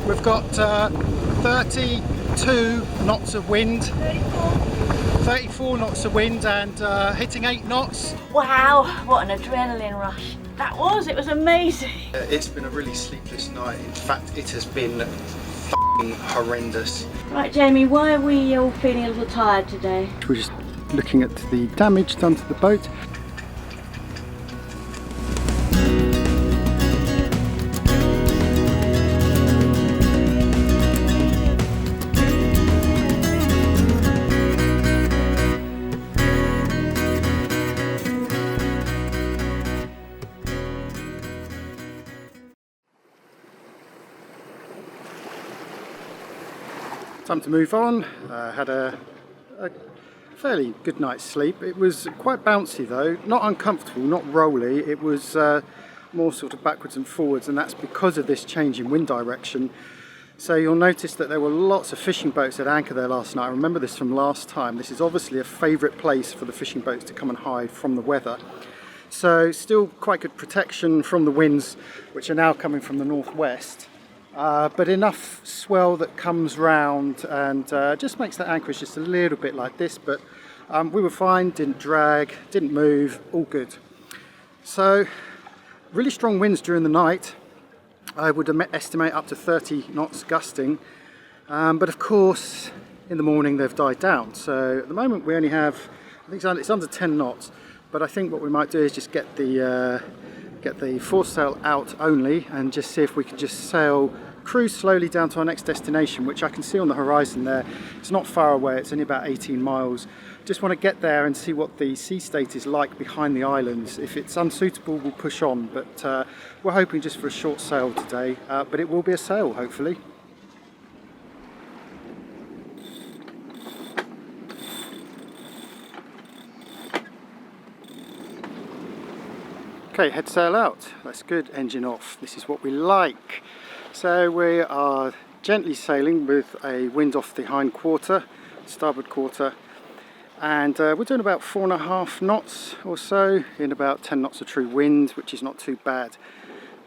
We've got 32 knots of wind, 34 knots of wind, and hitting 8 knots. Wow, what an adrenaline rush that was. It was amazing. It's been a really sleepless night. In fact, it has been f***ing horrendous. Right, Jamie, why are we all feeling a little tired today? We're just looking at the damage done to the boat. Time to move on. Had a fairly good night's sleep. It was quite bouncy though, not uncomfortable, not rolly. It was more sort of backwards and forwards, and that's because of this change in wind direction. So you'll notice that there were lots of fishing boats at anchor there last night. I remember this from last time. This is obviously a favourite place for the fishing boats to come and hide from the weather. So still quite good protection from the winds, which are now coming from the northwest. But enough swell that comes round and just makes the anchorage just a little bit like this, but we were fine, didn't drag, didn't move, all good. So really strong winds during the night. I would estimate up to 30 knots gusting, but of course in the morning they've died down. So at the moment we only have, I think it's under 10 knots, but I think what we might do is just get the foresail out only and just see if we can just cruise slowly down to our next destination, which I can see on the horizon there. It's not far away, it's only about 18 miles. Just want to get there and see what the sea state is like behind the islands. If it's unsuitable, we'll push on, but we're hoping just for a short sail today, but it will be a sail hopefully. Okay, head sail out. That's good. Engine off. This is what we like. So we are gently sailing with a wind off the hind quarter, starboard quarter, and we're doing about 4.5 knots or so in about 10 knots of true wind, which is not too bad.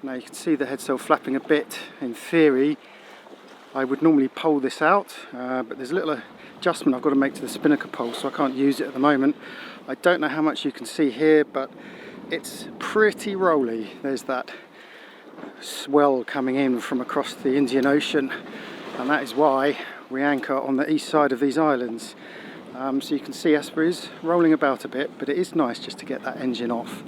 Now you can see the head sail flapping a bit. In theory, I would normally pole this out, but there's a little adjustment I've got to make to the spinnaker pole, so I can't use it at the moment. I don't know how much you can see here, but it's pretty rolly. There's that swell coming in from across the Indian Ocean, and that is why we anchor on the east side of these islands. So you can see ESPER is rolling about a bit, but it is nice just to get that engine off.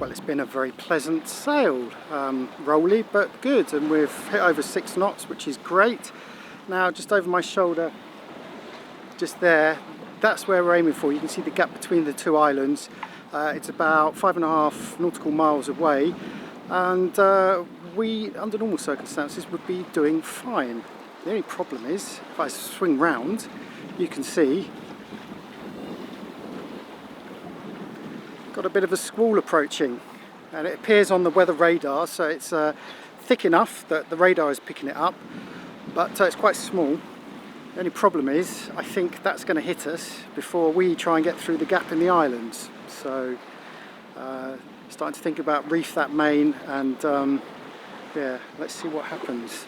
Well, it's been a very pleasant sail, rolly but good, and we've hit over 6 knots, which is great. Now just over my shoulder, just there, that's where we're aiming for. You can see the gap between the two islands. It's about 5.5 nautical miles away, and we, under normal circumstances, would be doing fine. The only problem is, if I swing round, you can see got a bit of a squall approaching, and it appears on the weather radar, so it's thick enough that the radar is picking it up, but it's quite small. The only problem is, I think that's going to hit us before we try and get through the gap in the islands. So starting to think about reef that main, and yeah, let's see what happens.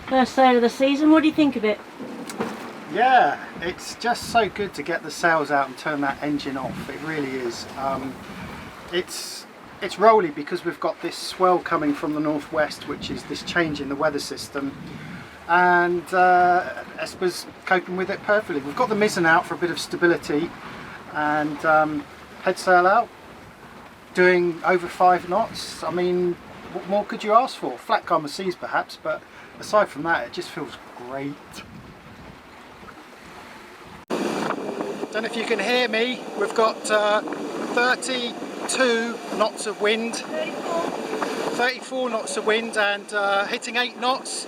First sail of the season, what do you think of it? Yeah, it's just so good to get the sails out and turn that engine off. It really is. It's rolly because we've got this swell coming from the northwest, which is this change in the weather system, and ESPER's coping with it perfectly. We've got the mizzen out for a bit of stability, and head sail out, doing over 5 knots. I mean, what more could you ask for? Flat calmer seas perhaps, but aside from that, it just feels great. Don't know if you can hear me. We've got 32 knots of wind, 34 knots of wind, and hitting 8 knots.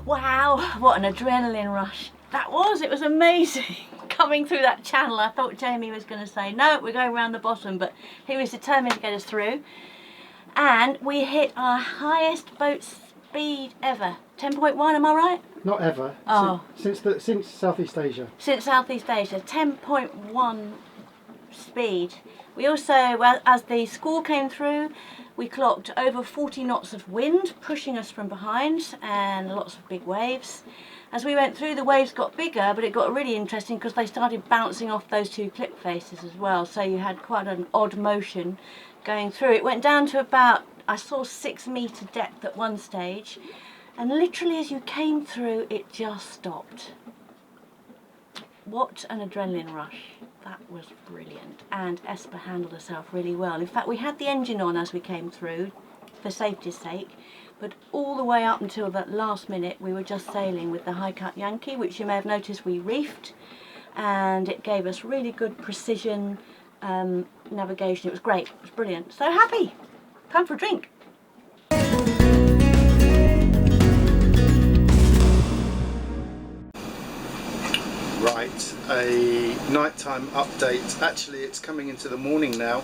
Wow, what an adrenaline rush that was. It was amazing. Coming through that channel, I thought Jamie was going to say, no, we're going around the bottom, but he was determined to get us through. And we hit our highest boat speed ever. 10.1, am I right? Not ever. Oh. Since Southeast Asia. Since Southeast Asia, 10.1 speed. We also, well, as the squall came through, we clocked over 40 knots of wind pushing us from behind and lots of big waves. As we went through, the waves got bigger, but it got really interesting because they started bouncing off those two cliff faces as well, so you had quite an odd motion going through. It went down to about, I saw 6 metre depth at one stage, and literally as you came through it just stopped. What an adrenaline rush. That was brilliant, and ESPER handled herself really well. In fact, we had the engine on as we came through for safety's sake, but all the way up until that last minute we were just sailing with the high cut Yankee, which you may have noticed we reefed, and it gave us really good precision navigation. It was great, it was brilliant. So happy! Time for a drink. Right, a nighttime update. Actually, it's coming into the morning now,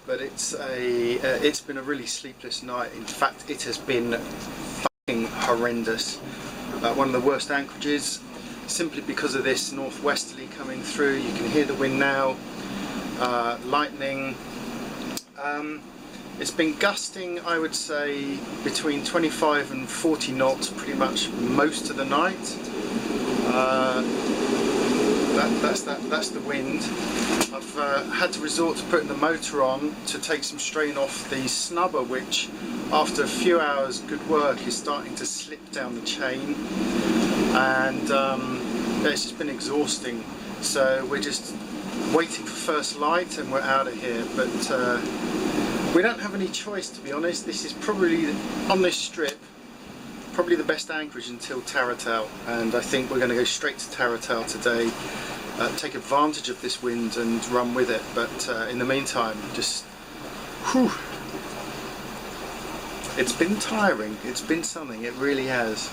but it's been a really sleepless night. In fact, it has been fucking horrendous. One of the worst anchorages, simply because of this northwesterly coming through. You can hear the wind now, lightning. It's been gusting, I would say, between 25 and 40 knots pretty much most of the night. That's the wind. I've had to resort to putting the motor on to take some strain off the snubber, which after a few hours good work is starting to slip down the chain, and it's just been exhausting. So we're just waiting for first light and we're out of here, but we don't have any choice, to be honest. This is probably, on this strip, probably the best anchorage until Terra, and I think we're going to go straight to Terra today, take advantage of this wind and run with it, but in the meantime, just whew, it's been tiring, it's been something, it really has.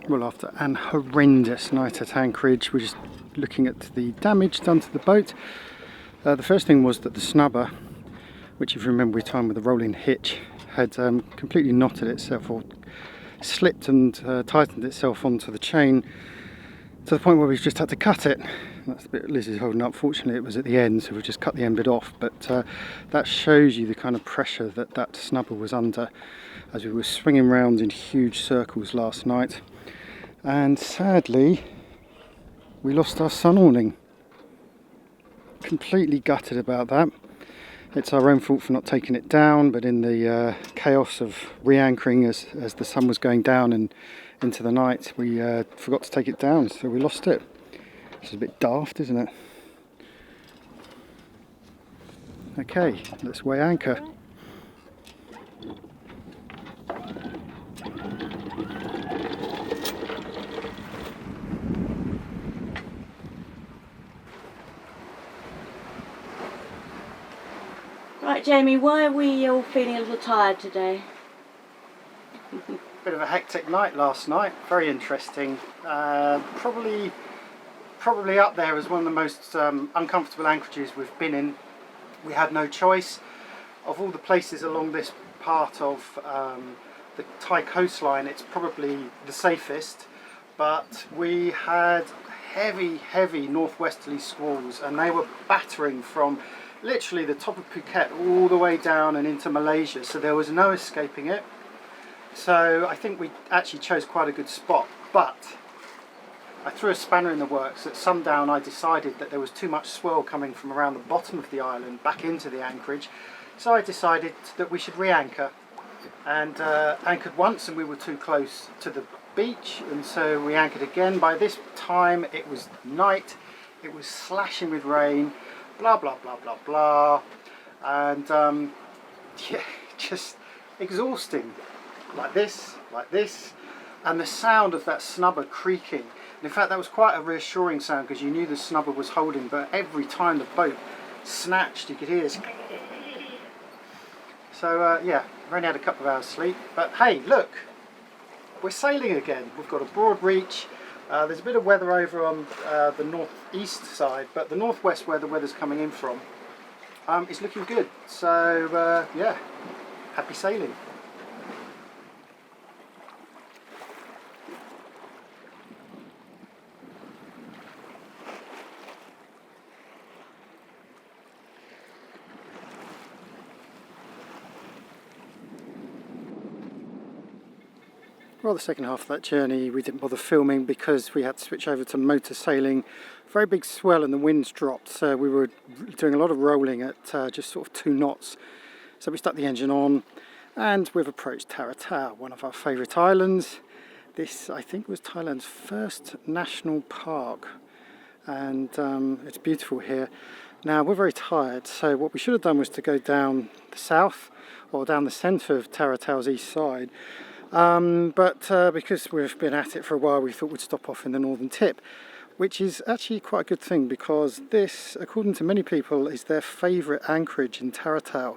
Well, after an horrendous night at anchorage, we're just looking at the damage done to the boat. The first thing was that the snubber, which if you remember we timed with a rolling hitch, had completely knotted itself, or slipped and tightened itself onto the chain to the point where we've just had to cut it. That's the bit Liz is holding up. Fortunately it was at the end, so we've just cut the end bit off, but that shows you the kind of pressure that that snubber was under as we were swinging round in huge circles last night. And sadly, we lost our sun awning. Completely gutted about that. It's our own fault for not taking it down, but in the chaos of re-anchoring as the sun was going down and into the night, we forgot to take it down, so we lost it. Which is a bit daft, isn't it? Okay, let's weigh anchor. Right, Jamie, why are we all feeling a little tired today? Bit of a hectic night last night, very interesting. Probably up there as one of the most uncomfortable anchorages we've been in. We had no choice. Of all the places along this part of the Thai coastline, it's probably the safest, but we had heavy northwesterly squalls, and they were battering from literally the top of Phuket all the way down and into Malaysia, so there was no escaping it. So I think we actually chose quite a good spot, but I threw a spanner in the works. At sundown I decided that there was too much swirl coming from around the bottom of the island back into the anchorage, so I decided that we should re-anchor, and anchored once and we were too close to the beach, and so we anchored again. By this time it was night, it was slashing with rain, blah blah blah blah blah, and yeah, just exhausting, like this, and the sound of that snubber creaking. And in fact that was quite a reassuring sound, because you knew the snubber was holding, but every time the boat snatched you could hear this. So yeah, I've only had a couple of hours sleep, but hey, look, we're sailing again. We've got a broad reach. There's a bit of weather over on the northeast side, but the northwest where the weather's coming in from is looking good. So yeah, happy sailing. Well, the second half of that journey we didn't bother filming because we had to switch over to motor sailing. Very big swell and the winds dropped, so we were doing a lot of rolling at just sort of 2 knots. So we stuck the engine on and we've approached Terra, one of our favourite islands. This, I think, was Thailand's first national park, and it's beautiful here. Now, we're very tired, so what we should have done was to go down the south or down the centre of Terra east side, but because we've been at it for a while, we thought we'd stop off in the northern tip, which is actually quite a good thing, because this, according to many people, is their favourite anchorage in Terra.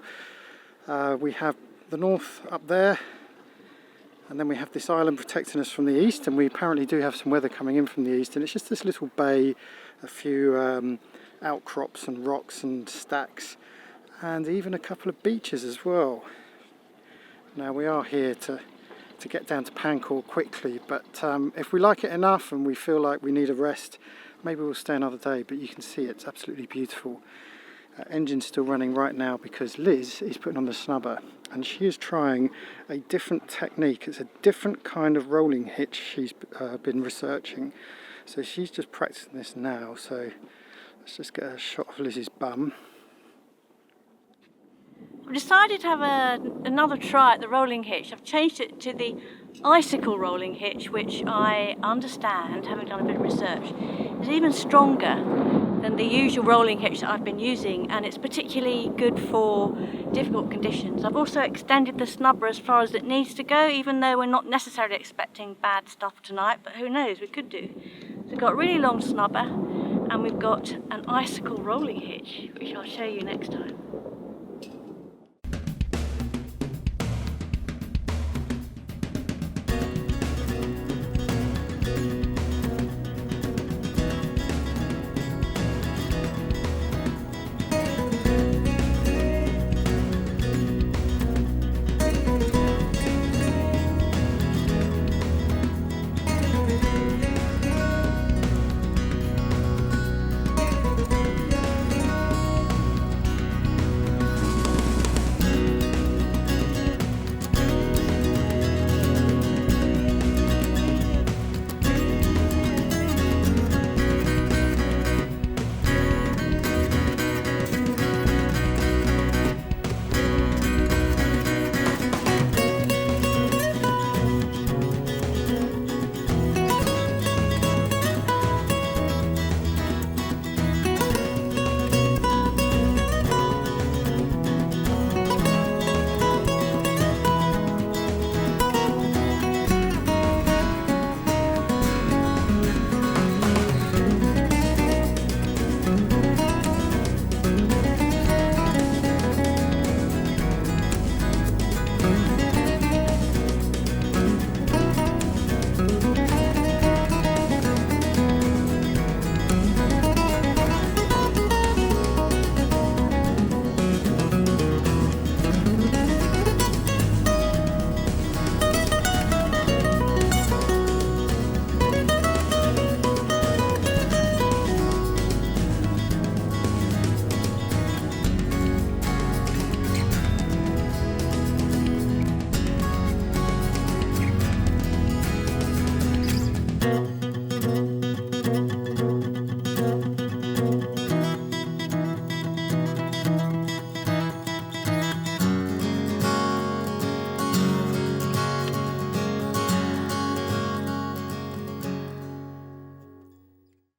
We have the north up there, and then we have this island protecting us from the east, and we apparently do have some weather coming in from the east, and it's just this little bay, a few outcrops and rocks and stacks, and even a couple of beaches as well. Now, we are here to get down to Pankor quickly, but if we like it enough and we feel like we need a rest, maybe we'll stay another day. But you can see it's absolutely beautiful. Engine's still running right now because Liz is putting on the snubber, and she is trying a different technique. It's a different kind of rolling hitch she's been researching, so she's just practicing this now. So let's just get a shot of Liz's bum. I've decided to have another try at the rolling hitch. I've changed it to the icicle rolling hitch, which I understand, having done a bit of research, is even stronger than the usual rolling hitch that I've been using, and it's particularly good for difficult conditions. I've also extended the snubber as far as it needs to go, even though we're not necessarily expecting bad stuff tonight, but who knows, we could do. So we've got a really long snubber, and we've got an icicle rolling hitch, which I'll show you next time.